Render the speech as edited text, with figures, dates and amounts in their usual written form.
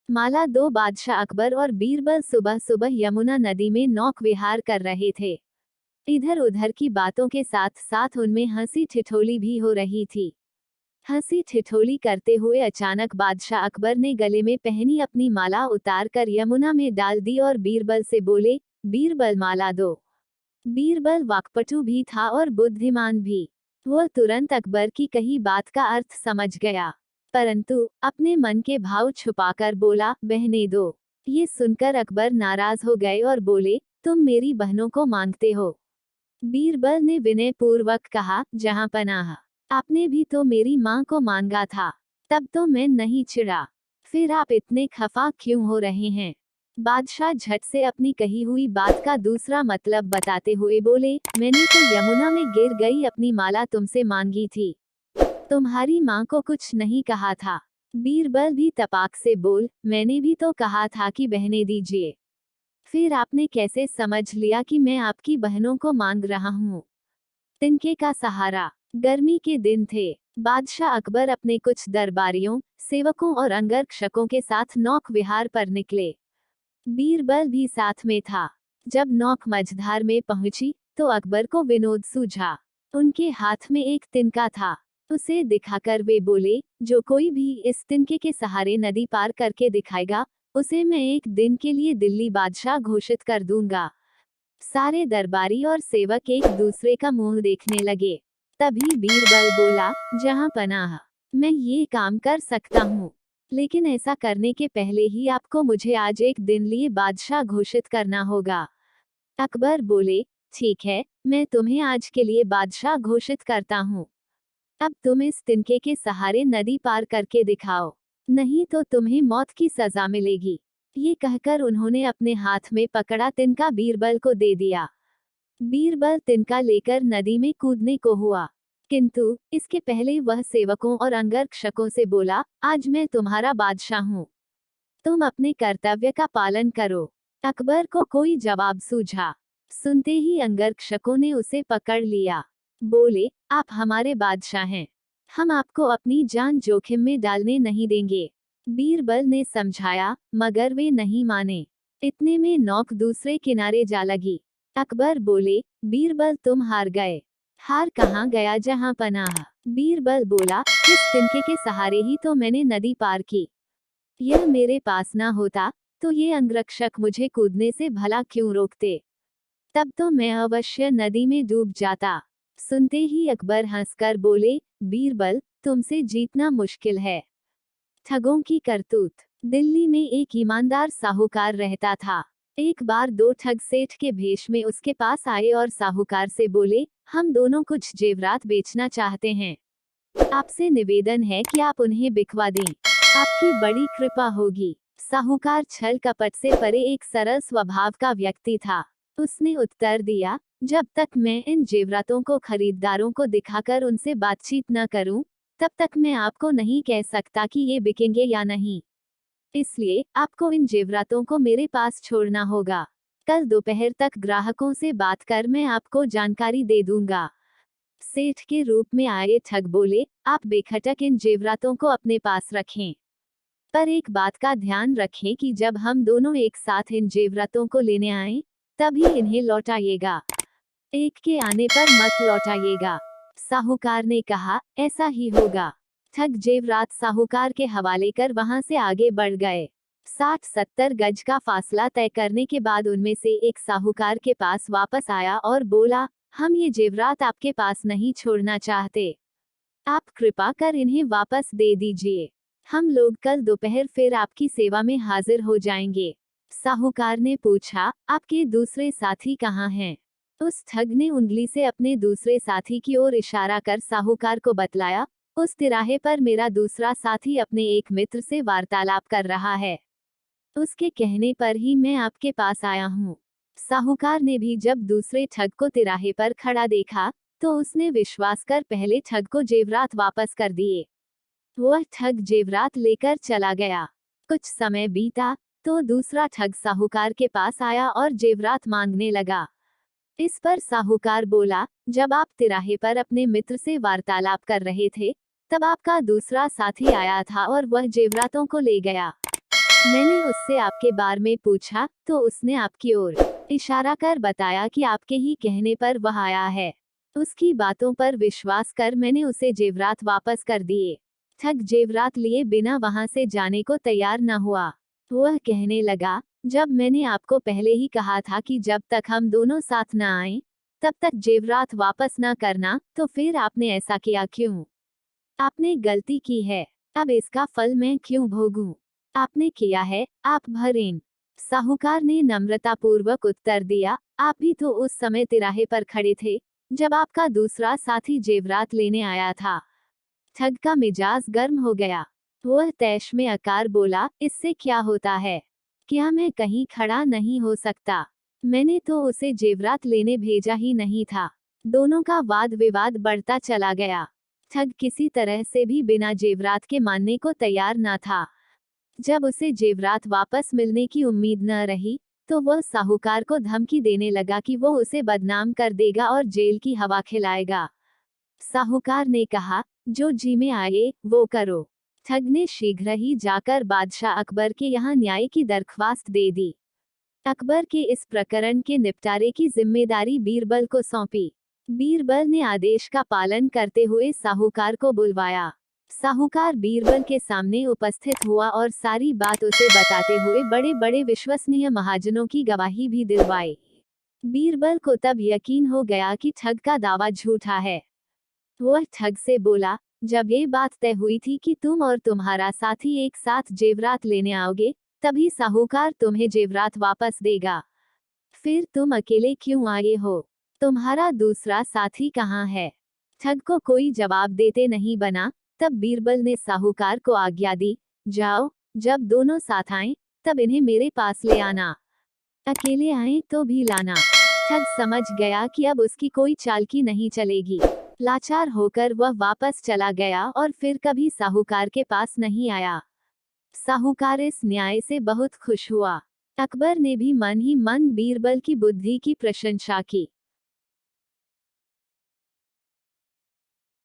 माला दो। बादशाह अकबर और बीरबल सुबह सुबह यमुना नदी में नौक विहार कर रहे थे। इधर उधर की बातों के साथ साथ उनमें हंसी ठिठोली भी हो रही थी। हंसी ठिठोली करते हुए अचानक बादशाह अकबर ने गले में पहनी अपनी माला उतार कर यमुना में डाल दी और बीरबल से बोले, बीरबल माला दो। बीरबल वाक्पटु भी था और बुद्धिमान भी। वह तुरंत अकबर की कही बात का अर्थ समझ गया, परंतु अपने मन के भाव छुपाकर बोला, बहने दो। ये सुनकर अकबर नाराज हो गए और बोले, तुम मेरी बहनों को मांगते हो। बीरबल ने विनय पूर्वक कहा, जहां पनाह, आपने भी तो मेरी मां को मांगा था, तब तो मैं नहीं चिढ़ा, फिर आप इतने खफा क्यों हो रहे हैं। बादशाह झट से अपनी कही हुई बात का दूसरा मतलब बताते हुए बोले, मैंने तो यमुना में गिर गई अपनी माला तुमसे मांगी थी, तुम्हारी माँ को कुछ नहीं कहा था। बीरबल भी तपाक से बोल, मैंने भी तो कहा था कि बहने दीजिए, फिर आपने कैसे समझ लिया कि मैं आपकी बहनों को मांग रहा हूँ। तिनके का सहारा। गर्मी के दिन थे। बादशाह अकबर अपने कुछ दरबारियों, सेवकों और अंगरक्षकों के साथ नौक विहार पर निकले। बीरबल भी साथ में था। जब नौक मझधार में पहुंची तो अकबर को विनोद सूझा। उनके हाथ में एक तिनका था। उसे दिखाकर वे बोले, जो कोई भी इस तिनके के सहारे नदी पार करके दिखाएगा, उसे मैं एक दिन के लिए दिल्ली बादशाह घोषित कर दूंगा। सारे दरबारी और सेवक एक दूसरे का मुंह देखने लगे। तभी बीरबल बोला, जहां पनाह, मैं ये काम कर सकता हूँ, लेकिन ऐसा करने के पहले ही आपको मुझे आज एक दिन लिए बादशाह घोषित करना होगा। अकबर बोले, ठीक है, मैं तुम्हें आज के लिए बादशाह घोषित करता हूँ। अब तुम इस तिनके के सहारे नदी पार करके दिखाओ, नहीं तो तुम्हें मौत की सजा मिलेगी। ये कहकर उन्होंने अपने हाथ में पकड़ा तिनका बीरबल को दे दिया। बीरबल तिनका लेकर नदी में कूदने को हुआ, किंतु इसके पहले वह सेवकों और अंगरक्षकों से बोला, आज मैं तुम्हारा बादशाह हूँ, तुम अपने कर्तव्य का पालन करो। अकबर को कोई जवाब सूझा। सुनते ही अंगरक्षकों ने उसे पकड़ लिया। बोले, आप हमारे बादशाह हैं, हम आपको अपनी जान जोखिम में डालने नहीं देंगे। बीरबल ने समझाया, मगर वे नहीं माने। इतने में नौक दूसरे किनारे जा लगी। अकबर बोले, बीरबल तुम हार गए। हार कहाँ गया जहां पनाह। बीरबल बोला, इस तिनके के सहारे ही तो मैंने नदी पार की। यह मेरे पास ना होता तो ये अंगरक्षक मुझे कूदने से भला क्यों रोकते, तब तो मैं अवश्य नदी में डूब जाता। सुनते ही अकबर हंसकर बोले, बीरबल तुमसे जीतना मुश्किल है। ठगों की करतूत। दिल्ली में एक ईमानदार साहूकार रहता था। एक बार दो ठग सेठ के भेष में उसके पास आए और साहूकार से बोले, हम दोनों कुछ जेवरात बेचना चाहते हैं, आपसे निवेदन है कि आप उन्हें बिकवा दें, आपकी बड़ी कृपा होगी। साहूकार छल कपट से परे एक सरल स्वभाव का व्यक्ति था। उसने उत्तर दिया, जब तक मैं इन जेवरातों को खरीदारों को दिखाकर उनसे बातचीत न करूं, तब तक मैं आपको नहीं कह सकता कि ये बिकेंगे या नहीं। इसलिए आपको इन जेवरातों को मेरे पास छोड़ना होगा। कल दोपहर तक ग्राहकों से बात कर मैं आपको जानकारी दे दूंगा। सेठ के रूप में आए ठग बोले, आप बेखटक इन जेवरातों को अपने पास रखें, पर एक बात का ध्यान रखें कि जब हम दोनों एक साथ इन जेवरातों को लेने आए, तभी इन्हें लौटाइएगा, एक के आने पर मत लौटाइएगा। साहूकार ने कहा, ऐसा ही होगा। ठग जेवरात साहूकार के हवाले कर वहां से आगे बढ़ गए। 60-70 गज का फासला तय करने के बाद उनमें से एक साहूकार के पास वापस आया और बोला, हम ये जेवरात आपके पास नहीं छोड़ना चाहते, आप कृपा कर इन्हें वापस दे दीजिए। हम लोग कल दोपहर फिर आपकी सेवा में हाजिर हो जाएंगे। साहूकार ने पूछा, आपके दूसरे साथी कहाँ हैं? उस ठग ने उंगली से अपने दूसरे साथी की ओर इशारा कर साहूकार को बतलाया, उस तिराहे पर मेरा दूसरा साथी अपने एक मित्र से वार्तालाप कर रहा है, उसके कहने पर ही मैं आपके पास आया हूँ। साहूकार ने भी जब दूसरे ठग को तिराहे पर खड़ा देखा, तो उसने विश्वास कर पहले ठग को जेवरात वापस कर दिए। वह ठग जेवरात लेकर चला गया। कुछ समय बीता तो दूसरा ठग साहूकार के पास आया और जेवरात मांगने लगा। इस पर साहूकार बोला, जब आप तिराहे पर अपने मित्र से वार्तालाप कर रहे थे, तब आपका दूसरा साथी आया था और वह जेवरातों को ले गया। मैंने उससे आपके बारे में पूछा तो उसने आपकी ओर इशारा कर बताया कि आपके ही कहने पर वह आया है। उसकी बातों पर विश्वास कर मैंने उसे जेवरात वापस कर दिए। ठग जेवरात लिए बिना वहां से जाने को तैयार न हुआ। वह कहने लगा, जब मैंने आपको पहले ही कहा था कि जब तक हम दोनों साथ न आए तब तक जेवरात वापस न करना, तो फिर आपने ऐसा किया क्यों? आपने गलती की है, अब इसका फल मैं क्यों भोगूं? आपने किया है, आप भरें। साहूकार ने नम्रतापूर्वक उत्तर दिया, आप भी तो उस समय तिराहे पर खड़े थे जब आपका दूसरा साथी जेवरात लेने आया था। ठग का मिजाज गर्म हो गया। वह तैश में आकार बोला, इससे क्या होता है? क्या मैं कहीं खड़ा नहीं हो सकता? मैंने तो उसे जेवरात लेने भेजा ही नहीं था। दोनों का वाद विवाद बढ़ता चला गया। ठग किसी तरह से भी बिना जेवरात के मानने को तैयार न था। जब उसे जेवरात वापस मिलने की उम्मीद न रही, तो वह साहूकार को धमकी देने लगा कि वो उसे बदनाम कर देगा और जेल की हवा खिलाएगा। साहूकार ने कहा, जो जी में आए वो करो। ठग ने शीघ्र ही जाकर बादशाह अकबर के यहाँ न्याय की दरख्वास्त दे दी। अकबर के इस प्रकरण के निपटारे की जिम्मेदारी बीरबल को सौंपी। बीरबल ने आदेश का पालन करते हुए साहूकार को बुलवाया। साहूकार बीरबल के सामने उपस्थित हुआ और सारी बात उसे बताते हुए बड़े बड़े विश्वसनीय महाजनों की गवाही भी दिलवाई। बीरबल को तब यकीन हो गया कि ठग का दावा झूठा है। वह ठग से बोला, जब ये बात तय हुई थी कि तुम और तुम्हारा साथी एक साथ जेवरात लेने आओगे, तभी साहूकार तुम्हें जेवरात वापस देगा। फिर तुम अकेले क्यों आए हो? तुम्हारा दूसरा साथी कहाँ है? ठग को कोई जवाब देते नहीं बना। तब बीरबल ने साहूकार को आज्ञा दी, जाओ, जब दोनों साथ आएं, तब इन्हें मेरे पास ले आना। अकेले आए तो भी लाना। ठग समझ गया कि अब उसकी कोई चालकी नहीं चलेगी। लाचार होकर वह वापस चला गया और फिर कभी साहूकार के पास नहीं आया। साहूकार इस न्याय से बहुत खुश हुआ। अकबर ने भी मन ही मन बीरबल की बुद्धि की प्रशंसा की।